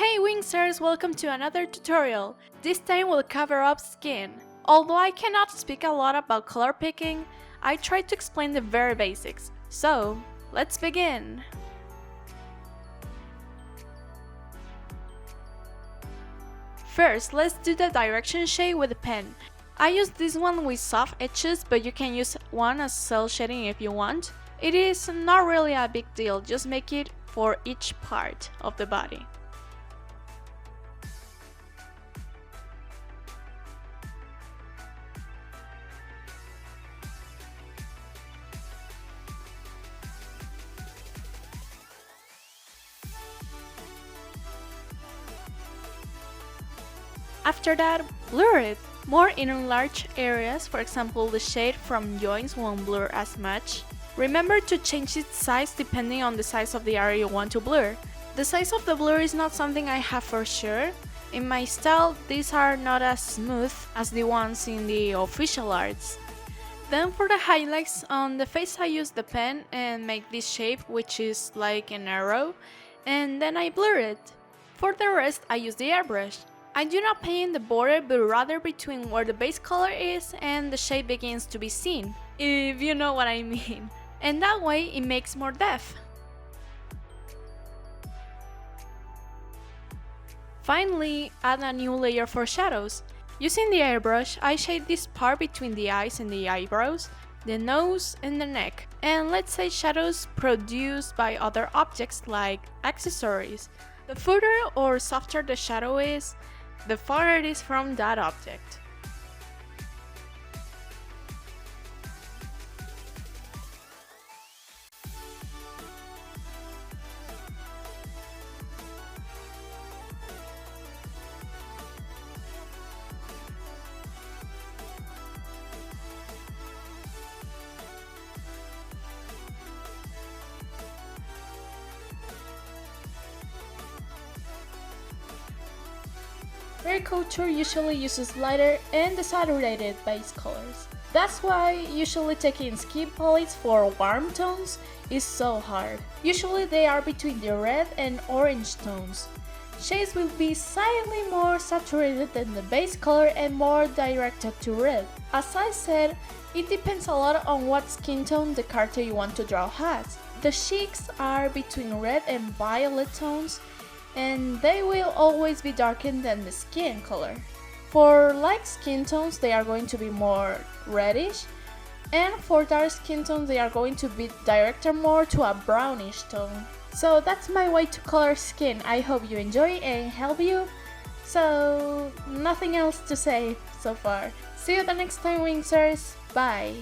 Hey Winxers, welcome to another tutorial. This time we'll cover up skin. Although I cannot speak a lot about color picking, I tried to explain the very basics. So, let's begin! First, let's do the direction shade with a pen. I use this one with soft edges, but you can use one as cell shading if you want. It is not really a big deal, just make it for each part of the body. After that, blur it. More in large areas, for example the shade from joints won't blur as much. Remember to change its size depending on the size of the area you want to blur. The size of the blur is not something I have for sure. In my style, these are not as smooth as the ones in the official arts. Then for the highlights, on the face I use the pen and make this shape, which is like an arrow, and then I blur it. For the rest I use the airbrush. I do not paint the border, but rather between where the base color is and the shape begins to be seen, if you know what I mean. And that way it makes more depth. Finally, add a new layer for shadows. Using the airbrush, I shade this part between the eyes and the eyebrows, the nose and the neck, and let's say shadows produced by other objects like accessories. The further or softer the shadow is, the farther it is from that object. Couture usually uses lighter and desaturated base colors. That's why usually taking skin palettes for warm tones is so hard. Usually they are between the red and orange tones. Shades will be slightly more saturated than the base color and more directed to red. As I said, it depends a lot on what skin tone the character you want to draw has. The cheeks are between red and violet tones, and they will always be darker than the skin color. For light skin tones, they are going to be more reddish, and for dark skin tones, they are going to be directed more to a brownish tone. So that's my way to color skin. I hope you enjoy and help you. So nothing else to say so far. See you the next time, Winxers. Bye!